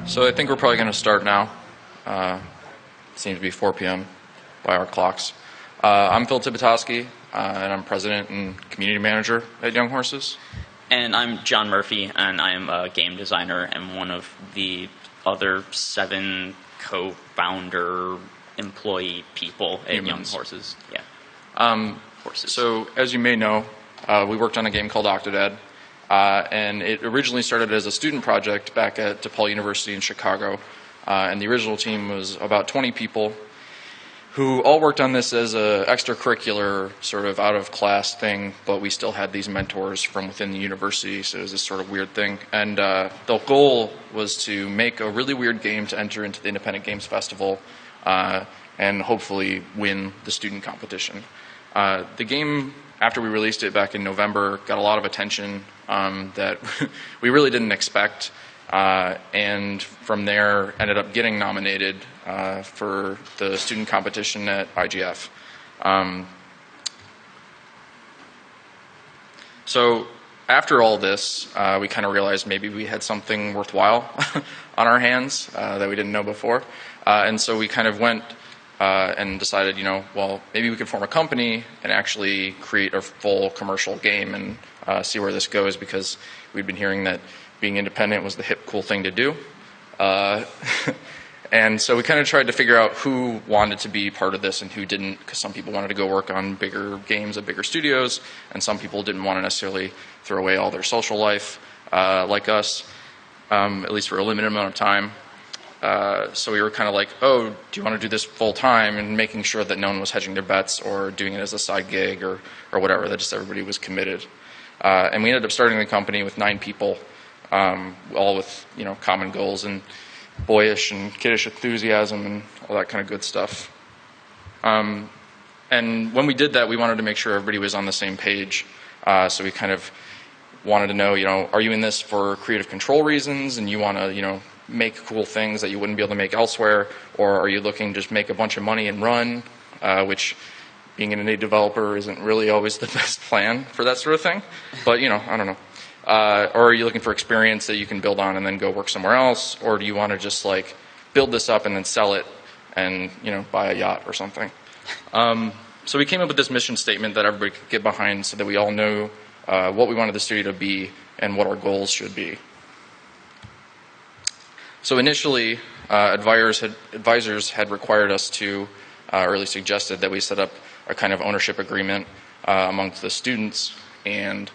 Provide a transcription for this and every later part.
So I think we're probably going to start now. It seems to be 4 p.m. by our clocks. I'm Phil Tibitoski, and I'm president and community manager at Young Horses. And I'm John Murphy, and I am a game designer and one of the other 7 co-founder employee people at Young Horses. Yeah. Horses. So as you may know, we worked on a game called Octodad. And it originally started as a student project back at DePaul University in Chicago. And the original team was about 20 people who all worked on this as an extracurricular, sort of out-of-class thing, but we still had these mentors from within the university, so it was this sort of weird thing. And the goal was to make a really weird game to enter into the Independent Games Festival and hopefully win the student competition. The game, after we released it back in November, got a lot of attention that we really didn't expect, and from there ended up getting nominated for the student competition at IGF. So after all this, we kind of realized maybe we had something worthwhile on our hands that we didn't know before, and so we kind of went and decided, well, maybe we could form a company and actually create a full commercial game and see where this goes, because we'd been hearing that being independent was the hip, cool thing to do. And so we kind of tried to figure out who wanted to be part of this and who didn't, because some people wanted to go work on bigger games at bigger studios, and some people didn't want to necessarily throw away all their social life like us, at least for a limited amount of time. So we were kind of like, oh, do you want to do this full time, and making sure that no one was hedging their bets or doing it as a side gig or whatever, that just everybody was committed. And we ended up starting the company with 9 people, all with common goals and boyish and kiddish enthusiasm and all that kind of good stuff. And when we did that, we wanted to make sure everybody was on the same page. So we kind of wanted to know, are you in this for creative control reasons and you want to, make cool things that you wouldn't be able to make elsewhere, or are you looking to just make a bunch of money and run, which being an indie developer isn't really always the best plan for that sort of thing, but I don't know. Or are you looking for experience that you can build on and then go work somewhere else, or do you want to just build this up and then sell it and buy a yacht or something? So we came up with this mission statement that everybody could get behind, so that we all know what we wanted the studio to be and what our goals should be. So initially, advisors had required us to, or at least suggested that we set up a kind of ownership agreement amongst the students. And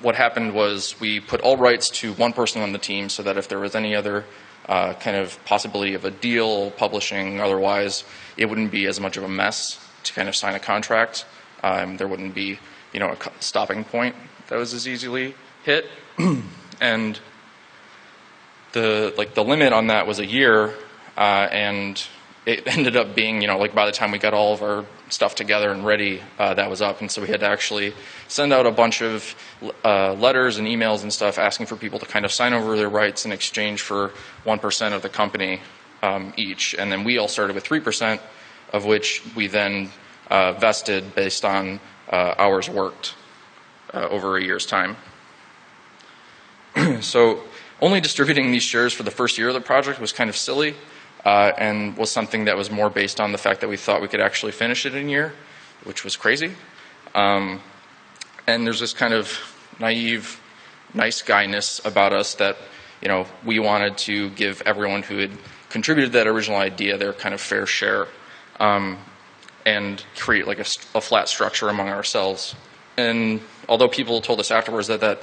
what happened was we put all rights to one person on the team, so that if there was any other kind of possibility of a deal, publishing, otherwise, it wouldn't be as much of a mess to kind of sign a contract. There wouldn't be, a stopping point that was as easily hit. And the limit on that was a year, and it ended up being, by the time we got all of our stuff together and ready, that was up. And so we had to actually send out a bunch of letters and emails and stuff asking for people to kind of sign over their rights in exchange for 1% of the company each. And then we all started with 3%, of which we then vested based on hours worked over a year's time. So only distributing these shares for the first year of the project was kind of silly, and was something that was more based on the fact that we thought we could actually finish it in a year, which was crazy. And there's this kind of naive, nice guyness about us that, we wanted to give everyone who had contributed to that original idea their kind of fair share, and create a flat structure among ourselves. And although people told us afterwards that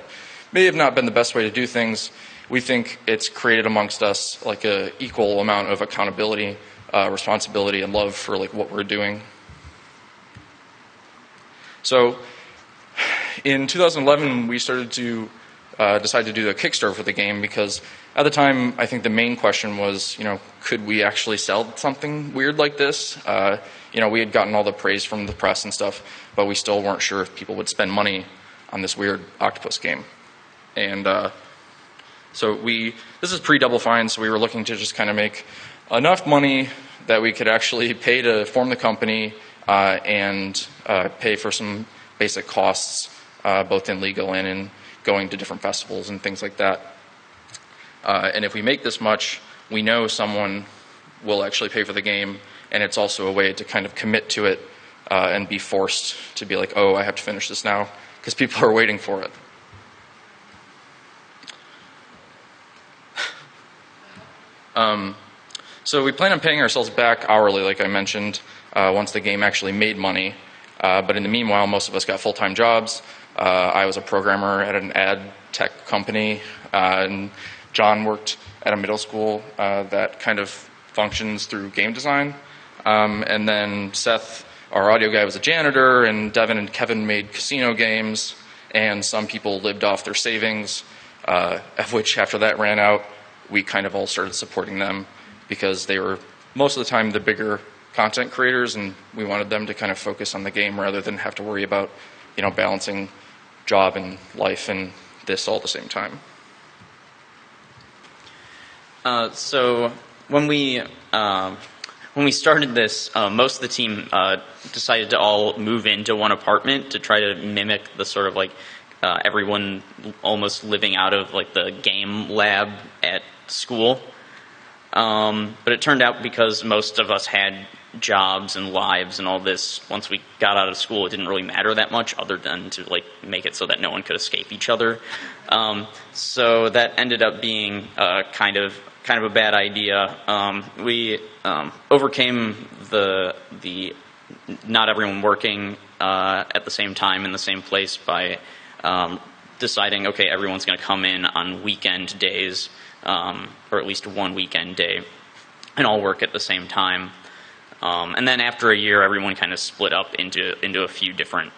may have not been the best way to do things, we think it's created amongst us a equal amount of accountability, responsibility, and love for what we're doing. So in 2011, we started to decide to do a Kickstarter for the game, because at the time, I think the main question was, could we actually sell something weird like this? We had gotten all the praise from the press and stuff, but we still weren't sure if people would spend money on this weird octopus game. And so this is pre-Double Fine, so we were looking to just kind of make enough money that we could actually pay to form the company and pay for some basic costs, both in legal and in going to different festivals and things like that. And if we make this much, we know someone will actually pay for the game, and it's also a way to kind of commit to it and be forced to be like, oh, I have to finish this now, because people are waiting for it. So we plan on paying ourselves back hourly, like I mentioned, once the game actually made money. But in the meanwhile, most of us got full-time jobs. I was a programmer at an ad tech company, and John worked at a middle school that kind of functions through game design. And then Seth, our audio guy, was a janitor, and Devin and Kevin made casino games, and some people lived off their savings, of which after that ran out, we kind of all started supporting them because they were most of the time the bigger content creators, and we wanted them to kind of focus on the game rather than have to worry about, balancing job and life and this all at the same time. So when we started this, most of the team decided to all move into one apartment to try to mimic the sort of everyone almost living out of the game lab at school. But it turned out because most of us had jobs and lives and all this, once we got out of school, it didn't really matter that much other than to make it so that no one could escape each other. So that ended up being kind of a bad idea. We overcame the not everyone working at the same time in the same place by deciding, okay, everyone's going to come in on weekend days, or at least one weekend day, and all work at the same time. And then after a year, everyone kind of split up into a few different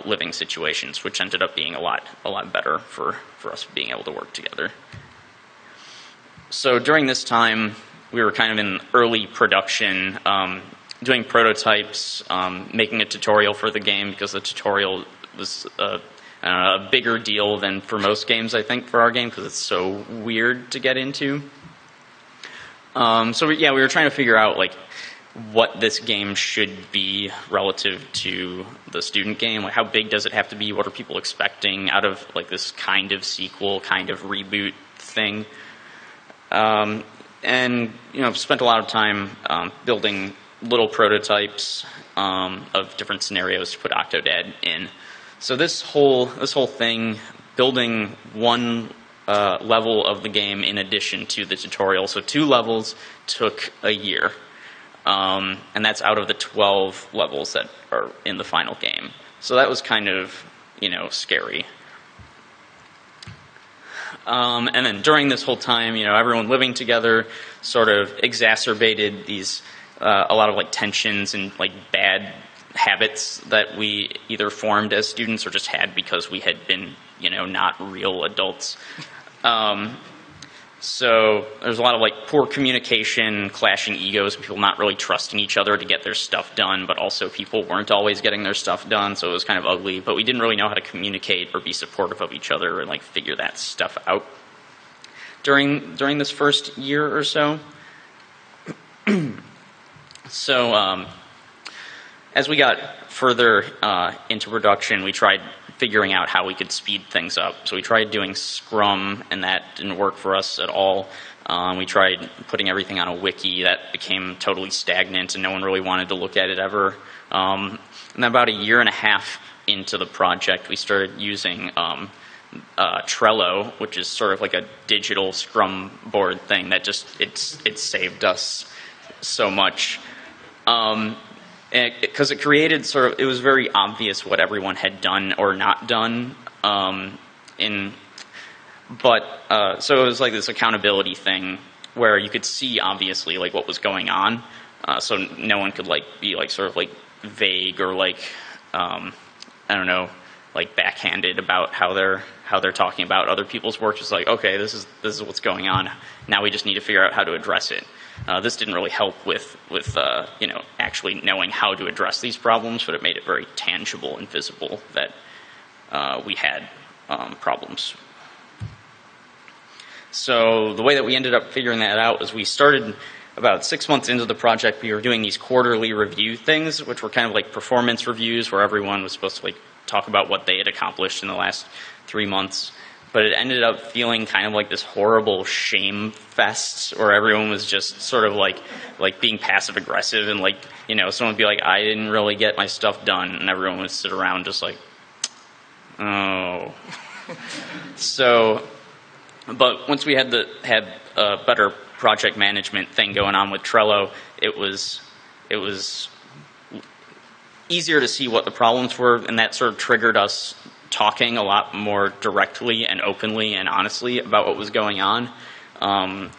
living situations, which ended up being a lot better for us being able to work together. So during this time, we were kind of in early production, doing prototypes, making a tutorial for the game, because the tutorial was a bigger deal than for most games, I think, for our game, because it's so weird to get into. So we were trying to figure out what this game should be relative to the student game. How big does it have to be? What are people expecting out of this kind of sequel, kind of reboot thing? And spent a lot of time building little prototypes of different scenarios to put Octodad in. So this whole thing, building one level of the game in addition to the tutorial, so 2 levels, took a year. And that's out of the 12 levels that are in the final game. So that was kind of, scary. And then during this whole time, everyone living together sort of exacerbated these, a lot of tensions and bad habits that we either formed as students or just had because we had been, not real adults. So there's a lot of poor communication, clashing egos, people not really trusting each other to get their stuff done, but also people weren't always getting their stuff done, so it was kind of ugly. But we didn't really know how to communicate or be supportive of each other and figure that stuff out during this first year or so. So as we got further into production, we tried figuring out how we could speed things up. So we tried doing Scrum, and that didn't work for us at all. We tried putting everything on a wiki. That became totally stagnant, and no one really wanted to look at it ever. And then about a year and a half into the project, we started using Trello, which is sort of a digital Scrum board thing that just, it saved us so much. Because it created it was very obvious what everyone had done or not done. So it was this accountability thing where you could see obviously what was going on. So no one could be vague or I don't know, backhanded about how they're talking about other people's work. Just okay, this is what's going on. Now we just need to figure out how to address it. This didn't really help with actually knowing how to address these problems, but it made it very tangible and visible that we had problems. So the way that we ended up figuring that out was we started about 6 months into the project. We were doing these quarterly review things, which were kind of performance reviews, where everyone was supposed to talk about what they had accomplished in the last 3 months. but it ended up feeling kind of like this horrible shame fest where everyone was just sort of like being passive aggressive, and like, you know, someone would be like, I didn't really get my stuff done, and everyone would sit around just like, oh. So, but once we had a better project management thing going on with Trello, it was easier to see what the problems were, and that sort of triggered us talking a lot more directly and openly and honestly about what was going on,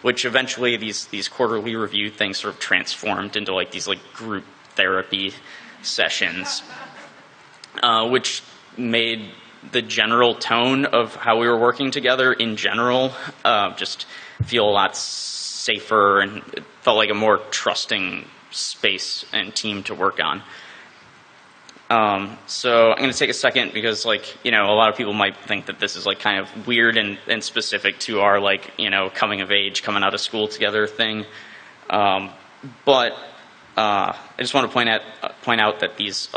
which eventually these quarterly review things sort of transformed into like these like group therapy sessions, which made the general tone of how we were working together in general just feel a lot safer, and it felt like a more trusting space and team to work on. So I'm going to take a second because, like, you know, a lot of people might think that this is like kind of weird and specific to our, like, you know, coming of age, coming out of school together thing. But I just want to point out that these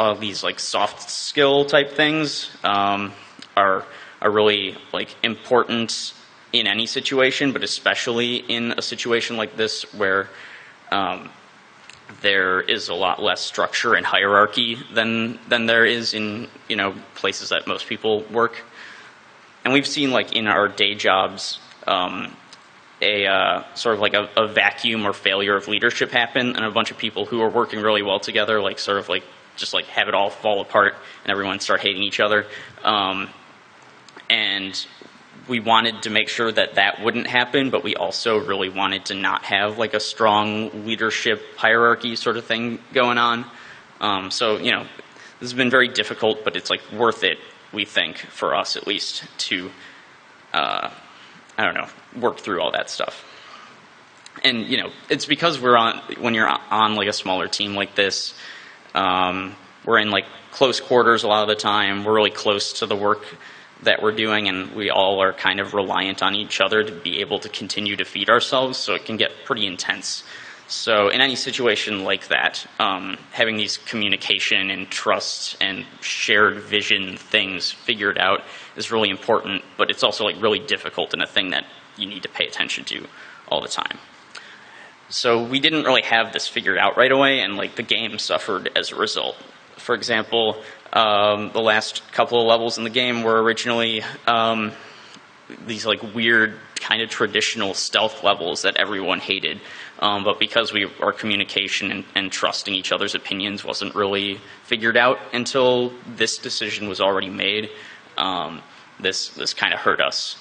like soft skill type things are really like important in any situation, but especially in a situation like this where there is a lot less structure and hierarchy than there is in, you know, places that most people work. And we've seen, like, in our day jobs, a sort of like a vacuum or failure of leadership happen, and a bunch of people who are working really well together, like, sort of like just like have it all fall apart and everyone start hating each other. And we wanted to make sure that that wouldn't happen, but we also really wanted to not have like a strong leadership hierarchy sort of thing going on. So, you know, this has been very difficult, but it's like worth it, we think, for us at least, to, I don't know, work through all that stuff. And, you know, it's because when you're on like a smaller team like this, we're in like close quarters a lot of the time. We're really close to the work that we're doing, and we all are kind of reliant on each other to be able to continue to feed ourselves, so it can get pretty intense. So in any situation like that, having these communication and trust and shared vision things figured out is really important, but it's also like really difficult and a thing that you need to pay attention to all the time. So we didn't really have this figured out right away, and like the game suffered as a result. For example, the last couple of levels in the game were originally these like weird kind of traditional stealth levels that everyone hated. But because our communication and trusting each other's opinions wasn't really figured out until this decision was already made, this kind of hurt us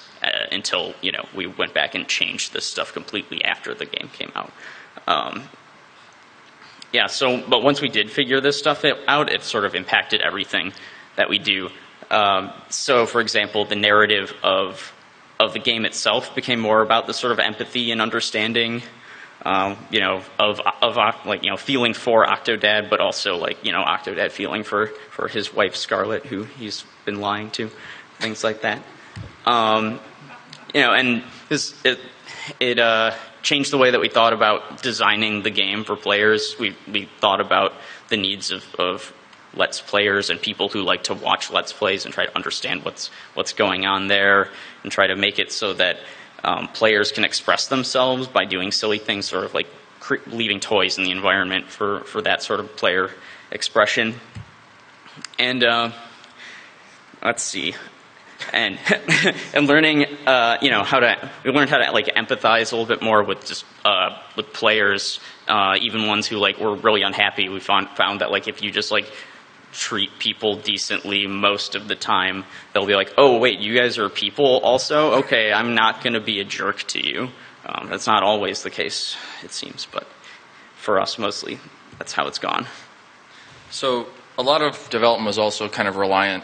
until, you know, we went back and changed this stuff completely after the game came out. Yeah, but once we did figure this stuff out, it sort of impacted everything that we do. So, for example, the narrative of the game itself became more about the sort of empathy and understanding, you know, of like, you know, feeling for Octodad, but also like, you know, Octodad feeling for his wife Scarlet, who he's been lying to, things like that. You know, and it changed the way that we thought about designing the game for players. We thought about the needs of Let's Players and people who like to watch Let's Plays and try to understand what's going on there, and try to make it so that players can express themselves by doing silly things, sort of like leaving toys in the environment for that sort of player expression. And let's see. And learning, you know, we learned how to like empathize a little bit more with just with players, even ones who like were really unhappy. We found that like if you just like treat people decently most of the time, they'll be like, oh wait, you guys are people also? Okay, I'm not going to be a jerk to you. That's not always the case, it seems, but for us mostly, that's how it's gone. So a lot of development was also kind of reliant,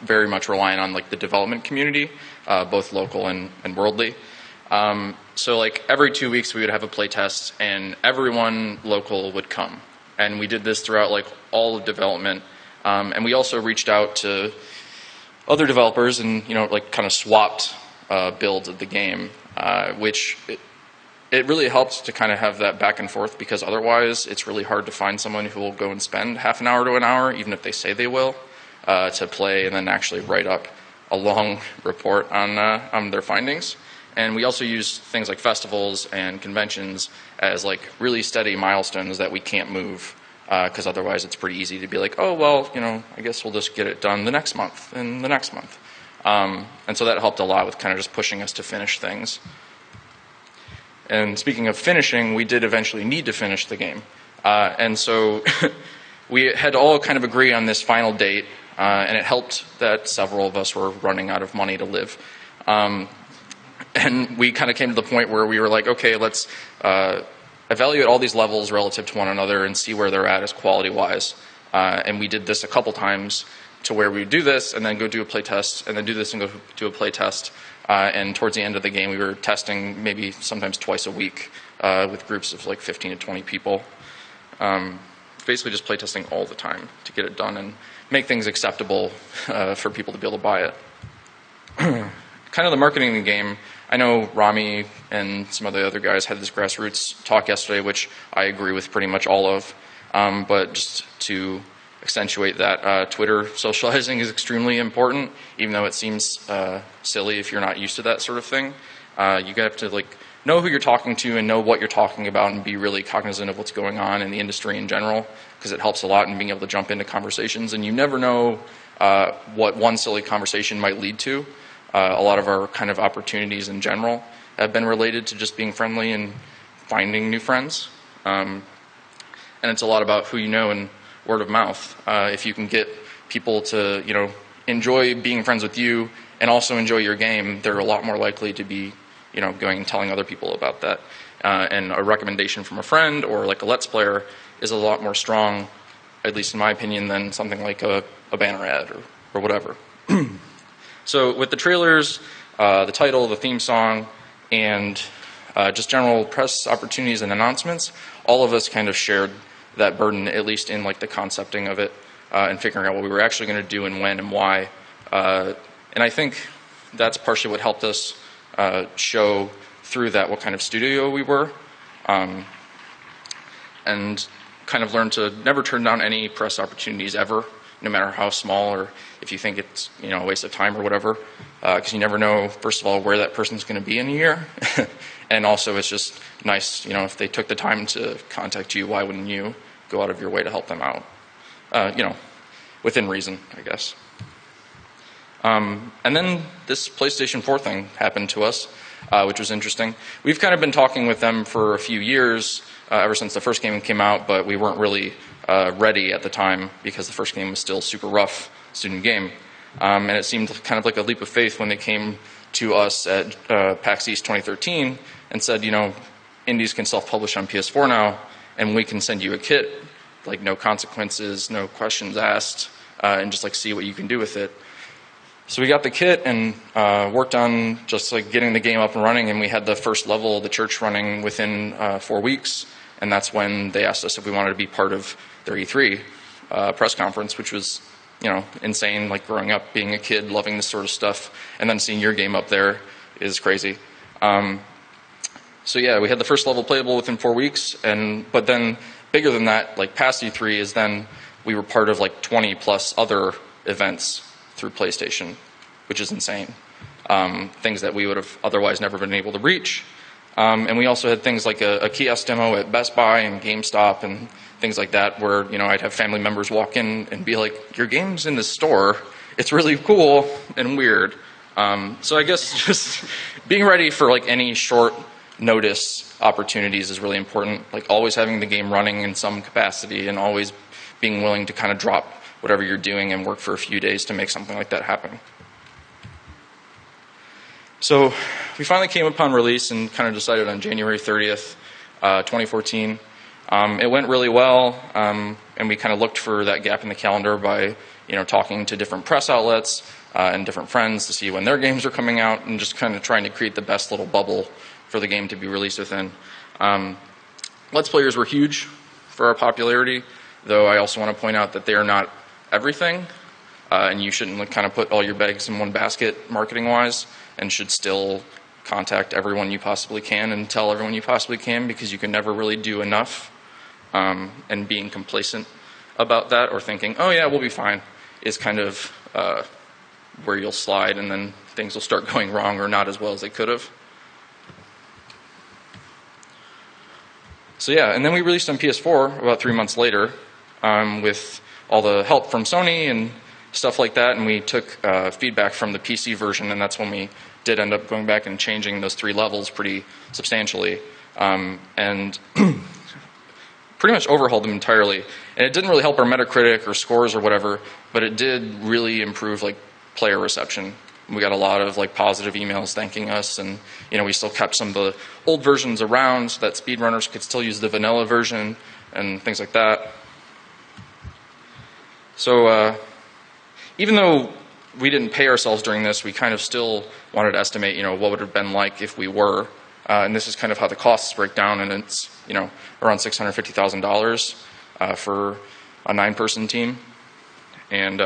very much reliant on like the development community, both local and worldly. So like every 2 weeks we would have a play test, and everyone local would come. And we did this throughout like all of development. And we also reached out to other developers and, you know, like kind of swapped builds of the game, which it really helps to kind of have that back and forth, because otherwise it's really hard to find someone who will go and spend half an hour to an hour, even if they say they will, to play and then actually write up a long report on their findings. And we also use things like festivals and conventions as like really steady milestones that we can't move, because otherwise it's pretty easy to be like, oh, well, I guess we'll just get it done the next month and the next month. And so that helped a lot with kind of just pushing us to finish things. And speaking of finishing, we did eventually need to finish the game. And so we had to all kind of agree on this final date, and it helped that several of us were running out of money to live. And we kind of came to the point where we were like, okay, let's evaluate all these levels relative to one another and see where they're at as quality-wise. And we did this a couple times to where we would do this and then go do a play test, and then do this and go do a play test. And towards the end of the game, we were testing maybe sometimes twice a week with groups of like 15 to 20 people. Basically just play testing all the time to get it done and make things acceptable for people to be able to buy it. Kind of the marketing of the game, I know Rami and some of the other guys had this grassroots talk yesterday, which I agree with pretty much all of. But just to accentuate that, Twitter socializing is extremely important, even though it seems silly if you're not used to that sort of thing. You have to like know who you're talking to and know what you're talking about and be really cognizant of what's going on in the industry in general, because it helps a lot in being able to jump into conversations. And you never know what one silly conversation might lead to. A lot of our kind of opportunities in general have been related to just being friendly and finding new friends. And it's a lot about who you know and word of mouth. If you can get people to, enjoy being friends with you and also enjoy your game, they're a lot more likely to be, going and telling other people about that. And a recommendation from a friend or like a Let's Player is a lot more strong, at least in my opinion, than something like a banner ad or whatever. So with the trailers, the title, the theme song, and just general press opportunities and announcements, all of us kind of shared that burden, at least in like the concepting of it and figuring out what we were actually going to do and when and why. And I think that's partially what helped us show through that what kind of studio we were, and kind of learn to never turn down any press opportunities ever, no matter how small or if you think it's a waste of time or whatever, because you never know, first of all, where that person's going to be in a year, and also it's just nice, if they took the time to contact you, why wouldn't you go out of your way to help them out, within reason, I guess. And then this PlayStation 4 thing happened to us, which was interesting. We've kind of been talking with them for a few years, ever since the first game came out, but we weren't really ready at the time because the first game was still super rough student game. And it seemed kind of like a leap of faith when they came to us at PAX East 2013 and said, indies can self-publish on PS4 now, and we can send you a kit, like no consequences, no questions asked, and just like see what you can do with it. So we got the kit and worked on just like getting the game up and running, and we had the first level of the church running within 4 weeks, and that's when they asked us if we wanted to be part of their E3 press conference, which was insane. Like growing up, being a kid, loving this sort of stuff, and then seeing your game up there is crazy. So yeah, we had the first level playable within 4 weeks, but then bigger than that, like past E3 is then we were part of like 20 plus other events through PlayStation, which is insane. Things that we would have otherwise never been able to reach. And we also had things like a kiosk demo at Best Buy and GameStop and things like that where, I'd have family members walk in and be like, your game's in the store. It's really cool and weird. So I guess just being ready for like any short notice opportunities is really important. Like always having the game running in some capacity and always being willing to kind of drop whatever you're doing and work for a few days to make something like that happen. So we finally came upon release and kind of decided on January 30th, 2014. It went really well, and we kind of looked for that gap in the calendar by, talking to different press outlets and different friends to see when their games are coming out and just kind of trying to create the best little bubble for the game to be released within. Let's Players were huge for our popularity, though I also want to point out that they are not everything, and you shouldn't kind of put all your eggs in one basket marketing-wise, and should still contact everyone you possibly can and tell everyone you possibly can, because you can never really do enough. And being complacent about that or thinking, oh yeah, we'll be fine, is kind of where you'll slide, and then things will start going wrong or not as well as they could have. So yeah, and then we released on PS4 about 3 months later with all the help from Sony and stuff like that, and we took feedback from the PC version, and that's when we did end up going back and changing those 3 levels pretty substantially, and pretty much overhauled them entirely. And it didn't really help our Metacritic or scores or whatever, but it did really improve like player reception. We got a lot of like positive emails thanking us, and we still kept some of the old versions around so that speedrunners could still use the vanilla version and things like that. So even though we didn't pay ourselves during this, we kind of still wanted to estimate, what would it have been like if we were. And this is kind of how the costs break down, and it's, around $650,000 for a 9-person team. And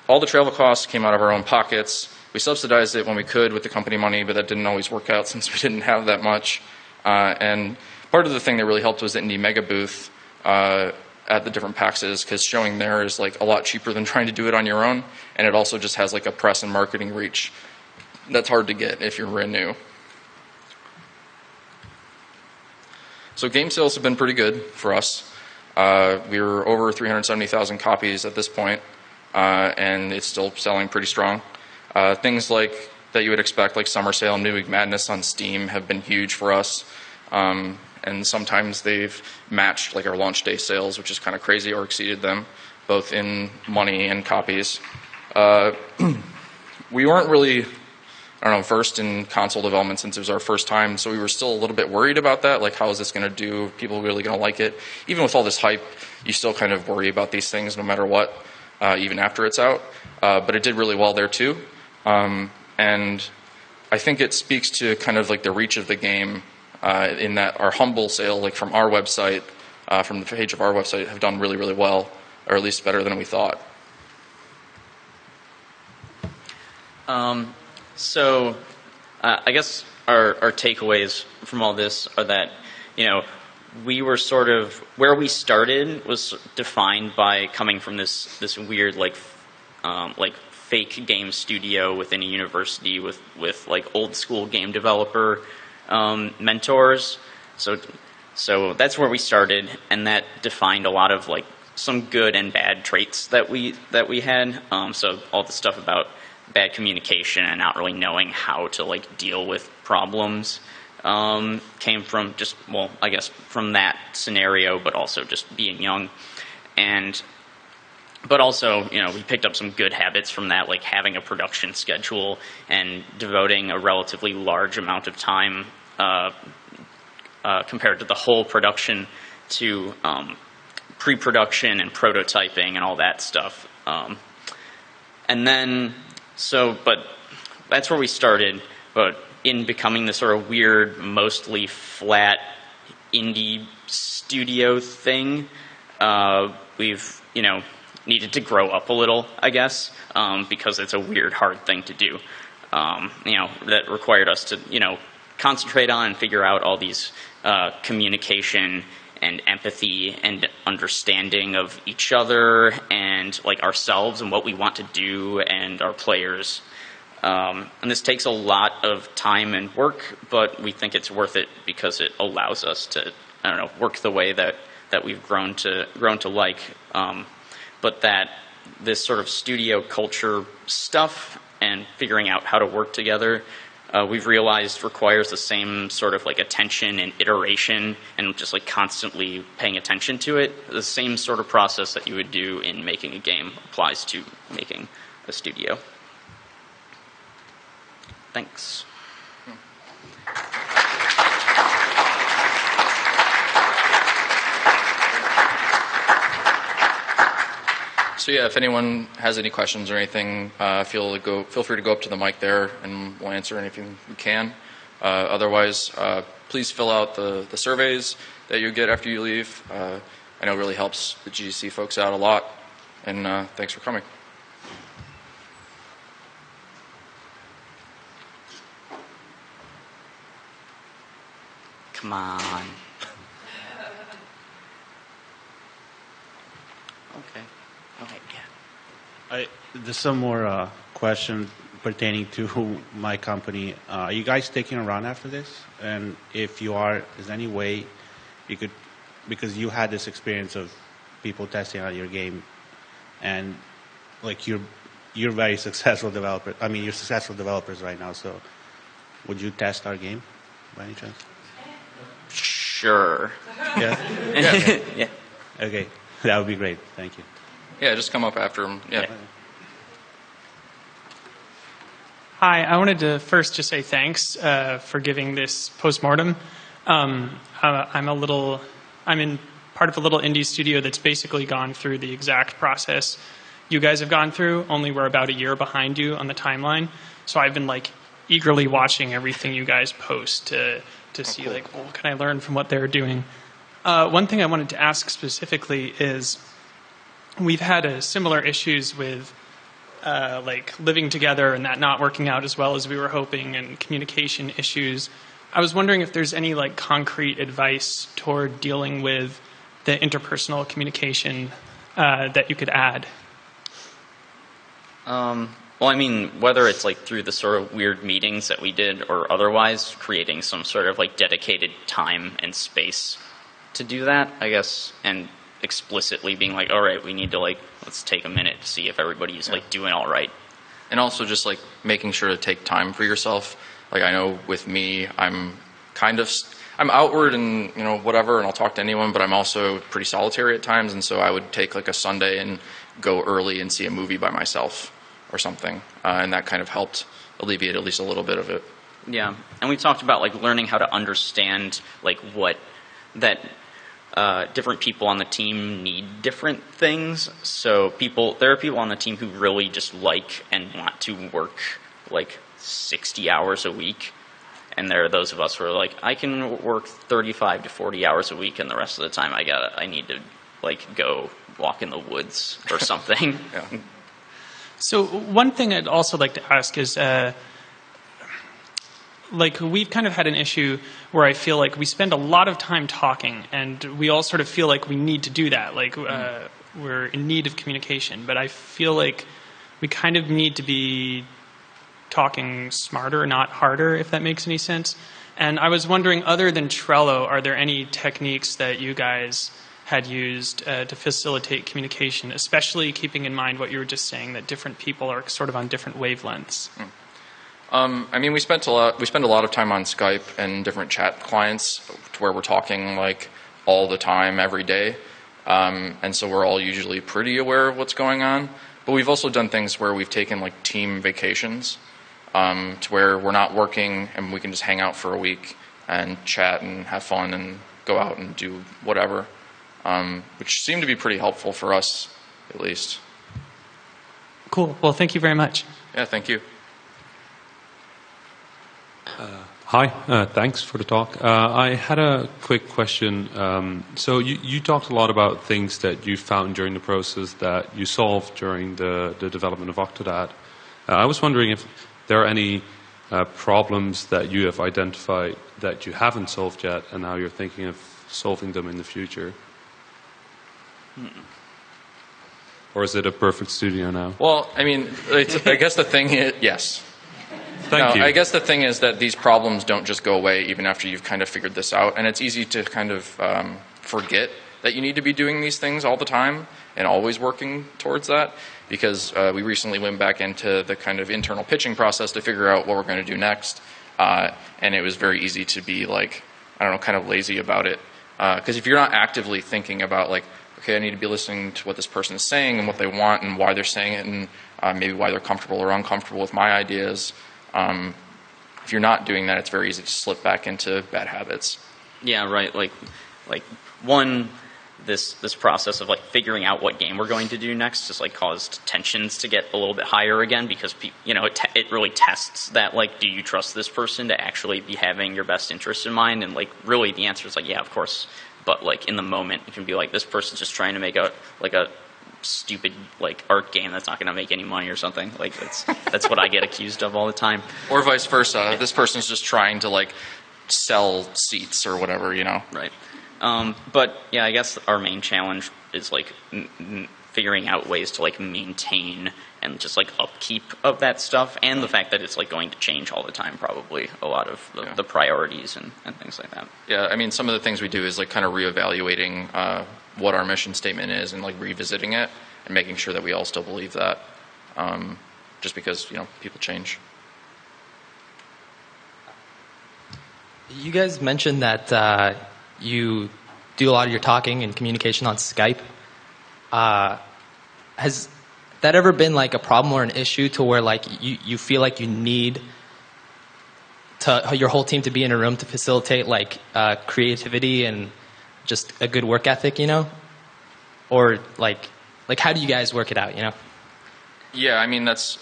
all the travel costs came out of our own pockets. We subsidized it when we could with the company money, but that didn't always work out since we didn't have that much. And part of the thing that really helped was the Indie Mega booth at the different PAXs, because showing there is like a lot cheaper than trying to do it on your own, and it also just has like a press and marketing reach that's hard to get if you're brand new. So game sales have been pretty good for us. We were over 370,000 copies at this point, and it's still selling pretty strong. Things like that you would expect, like Summer Sale and New Week Madness on Steam, have been huge for us. And sometimes they've matched like our launch day sales, which is kind of crazy, or exceeded them, both in money and copies. We weren't really, first in console development since it was our first time, so we were still a little bit worried about that. Like, how is this going to do? Are people really going to like it? Even with all this hype, you still kind of worry about these things no matter what, even after it's out. But it did really well there too. And I think it speaks to kind of like the reach of the game, in that our humble sale, like from our website, from the page of our website, have done really, really well, or at least better than we thought. So I guess our takeaways from all this are that, we were sort of, where we started was defined by coming from this weird like fake game studio within a university with like old school game developer mentors. So that's where we started, and that defined a lot of like some good and bad traits that we had. So all the stuff about bad communication and not really knowing how to like deal with problems came from just, well, I guess from that scenario, but also just being young. But also, we picked up some good habits from that, like having a production schedule and devoting a relatively large amount of time compared to the whole production to pre-production and prototyping and all that stuff. And then, but that's where we started. But in becoming this sort of weird, mostly flat indie studio thing, we've, needed to grow up a little, I guess, because it's a weird, hard thing to do. That required us to, concentrate on and figure out all these communication and empathy and understanding of each other and like ourselves and what we want to do and our players. And this takes a lot of time and work, but we think it's worth it because it allows us to, work the way that we've grown to like. But that this sort of studio culture stuff and figuring out how to work together, we've realized requires the same sort of like attention and iteration and just like constantly paying attention to it. The same sort of process that you would do in making a game applies to making a studio. Thanks. So yeah, if anyone has any questions or anything, feel free to go up to the mic there, and we'll answer anything we can. Otherwise, please fill out the surveys that you get after you leave. I know it really helps the GDC folks out a lot, and thanks for coming. Come on. Okay. Okay, yeah. There's some more question pertaining to my company. Are you guys sticking around after this? And if you are, is there any way you could, because you had this experience of people testing out your game, and like you're very successful developer. I mean, you're successful developers right now. So, would you test our game by any chance? Sure. Yeah. Yeah. Okay, that would be great. Thank you. Yeah, just come up after him. Yeah. Hi, I wanted to first just say thanks for giving this postmortem. I'm in part of a little indie studio that's basically gone through the exact process you guys have gone through, only we're about a year behind you on the timeline. So I've been like eagerly watching everything you guys post to see cool. like, well, what can I learn from what they're doing? One thing I wanted to ask specifically is we've had similar issues with like living together and that not working out as well as we were hoping, and communication issues. I was wondering if there's any like concrete advice toward dealing with the interpersonal communication that you could add. Well, I mean, whether it's like through the sort of weird meetings that we did or otherwise, creating some sort of like dedicated time and space to do that, I guess, and explicitly being like, all right, we need to like, let's take a minute to see if everybody's like doing all right. And also just like making sure to take time for yourself. Like I know with me, I'm outward and, you know, whatever, and I'll talk to anyone, but I'm also pretty solitary at times. And so I would take like a Sunday and go early and see a movie by myself or something. And that kind of helped alleviate at least a little bit of it. Yeah. And we talked about like learning how to understand like what that different people on the team need different things. So there are people on the team who really just like and want to work like 60 hours a week. And there are those of us who are like, I can work 35 to 40 hours a week, and the rest of the time I need to like go walk in the woods or something. Yeah. So one thing I'd also like to ask is, like we've kind of had an issue where I feel like we spend a lot of time talking, and we all sort of feel like we need to do that. Like we're in need of communication, but I feel like we kind of need to be talking smarter, not harder, if that makes any sense. And I was wondering, other than Trello, are there any techniques that you guys had used to facilitate communication, especially keeping in mind what you were just saying, that different people are sort of on different wavelengths? I mean, we spend a lot of time on Skype and different chat clients to where we're talking like all the time, every day. And so we're all usually pretty aware of what's going on. But we've also done things where we've taken like team vacations, to where we're not working and we can just hang out for a week and chat and have fun and go out and do whatever, which seemed to be pretty helpful for us, at least. Cool. Well, thank you very much. Yeah, thank you. Hi, thanks for the talk. I had a quick question. So you talked a lot about things that you found during the process that you solved during the development of Octodad. I was wondering if there are any problems that you have identified that you haven't solved yet, and now you're thinking of solving them in the future. Or is it a perfect studio now? Well, I mean, I guess the thing is, yes. Thank you. I guess the thing is that these problems don't just go away even after you've kind of figured this out. And it's easy to kind of forget that you need to be doing these things all the time and always working towards that. Because we recently went back into the kind of internal pitching process to figure out what we're going to do next. And it was very easy to be like, I don't know, kind of lazy about it. Because if you're not actively thinking about like, okay, I need to be listening to what this person is saying and what they want and why they're saying it, and maybe why they're comfortable or uncomfortable with my ideas. If you're not doing that, it's very easy to slip back into bad habits. Yeah, right. Like one, this process of like figuring out what game we're going to do next just like caused tensions to get a little bit higher again, because it really tests that, like, do you trust this person to actually be having your best interest in mind? And like really the answer is like, yeah, of course. But like in the moment, you can be like, this person's just trying to make a stupid like art game that's not going to make any money or something. Like that's what I get accused of all the time. Or vice versa. This person's just trying to like sell seats or whatever, you know. Right. But yeah, I guess our main challenge is like figuring out ways to like maintain and just like upkeep of that stuff, and the fact that it's like going to change all the time, probably a lot of the priorities and things like that. Yeah, I mean, some of the things we do is like kind of reevaluating what our mission statement is and like revisiting it and making sure that we all still believe that, just because, you know, people change. You guys mentioned that you do a lot of your talking and communication on Skype. Has that ever been like a problem or an issue to where like you feel like you need your whole team to be in a room to facilitate like creativity and just a good work ethic, you know? Or like how do you guys work it out, you know? Yeah, I mean, it's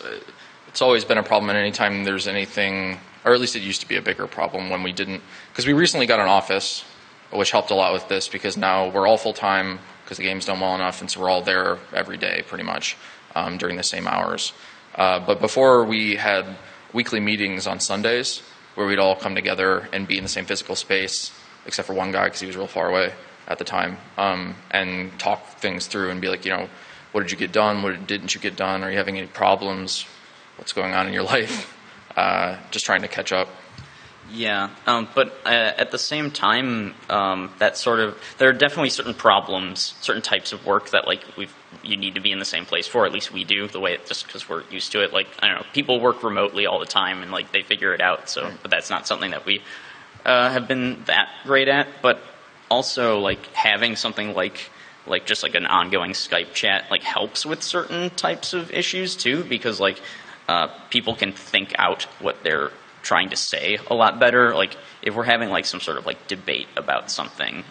always been a problem, and anytime there's anything, or at least it used to be a bigger problem when we didn't, because we recently got an office, which helped a lot with this, because now we're all full-time because the game's done well enough, and so we're all there every day pretty much during the same hours. But before, we had weekly meetings on Sundays where we'd all come together and be in the same physical space, except for one guy because he was real far away at the time, and talk things through and be like, you know, what did you get done? What didn't you get done? Are you having any problems? What's going on in your life? Just trying to catch up. Yeah, but at the same time, that sort of, there are definitely certain problems, certain types of work that like you need to be in the same place for. At least we do, the way just because we're used to it. Like, I don't know, people work remotely all the time and like they figure it out. So, but that's not something that we have been that great at. But also, like having something like just like an ongoing Skype chat like helps with certain types of issues too, because like people can think out what they're trying to say a lot better. Like if we're having like some sort of like debate about something,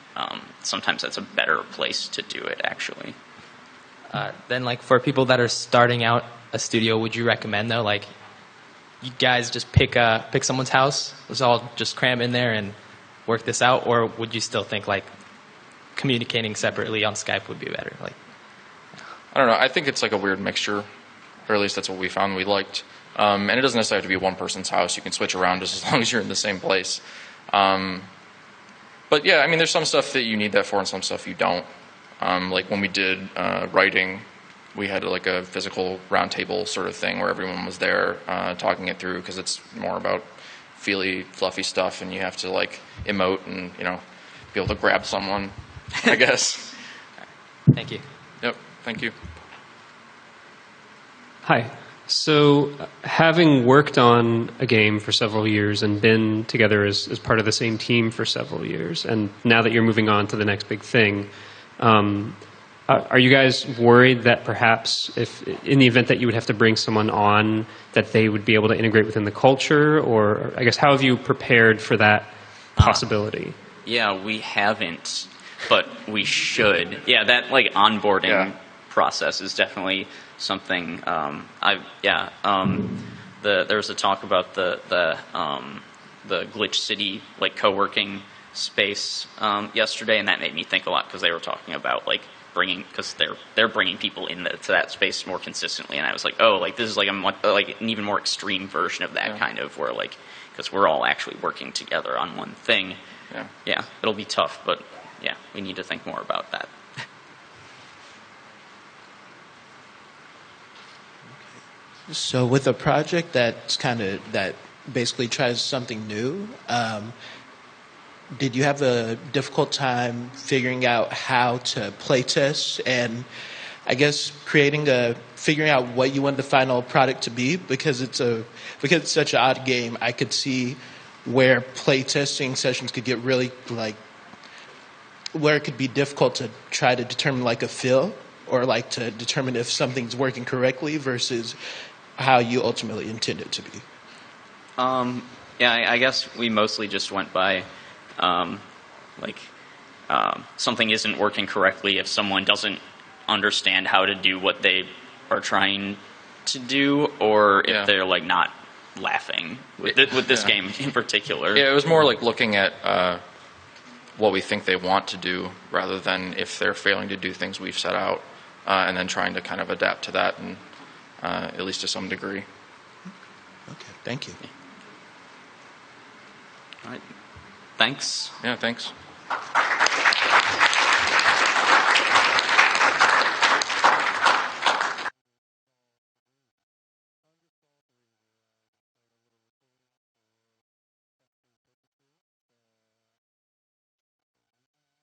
sometimes that's a better place to do it actually. Then like for people that are starting out a studio, would you recommend though, like you guys just pick someone's house, let's all just cram in there and work this out, or would you still think like communicating separately on Skype would be better? Like, I don't know. I think it's like a weird mixture, or at least that's what we found we liked. And it doesn't necessarily have to be one person's house. You can switch around just as long as you're in the same place. But yeah, I mean, there's some stuff that you need that for and some stuff you don't. Like when we did writing, we had like a physical round table sort of thing where everyone was there talking it through, because it's more about feely, fluffy stuff, and you have to like emote and, you know, be able to grab someone, I guess. Thank you. Yep, thank you. Hi. So, having worked on a game for several years and been together as part of the same team for several years, and now that you're moving on to the next big thing, are you guys worried that perhaps if, in the event that you would have to bring someone on, that they would be able to integrate within the culture? Or, I guess, how have you prepared for that possibility? Yeah, we haven't, but we should. Yeah, that like onboarding process is definitely something. There was a talk about the Glitch City like co-working space yesterday, and that made me think a lot, because they were talking about like because they're bringing people to that space more consistently, and I was like, oh, like this is like an even more extreme version of that kind of, where like, because we're all actually working together on one thing. Yeah, it'll be tough, but yeah, we need to think more about that. So with a project that basically tries something new, did you have a difficult time figuring out how to play test, and I guess figuring out what you want the final product to be? Because it's such an odd game, I could see where play testing sessions could get really like, where it could be difficult to try to determine like a feel, or like to determine if something's working correctly versus how you ultimately intend it to be. I guess we mostly just went by something isn't working correctly if someone doesn't understand how to do what they are trying to do, or if they're like not laughing with this game in particular. Yeah, it was more like looking at what we think they want to do, rather than if they're failing to do things we've set out, and then trying to kind of adapt to that, and at least to some degree. Okay, thank you. All right. Thanks. Yeah, thanks.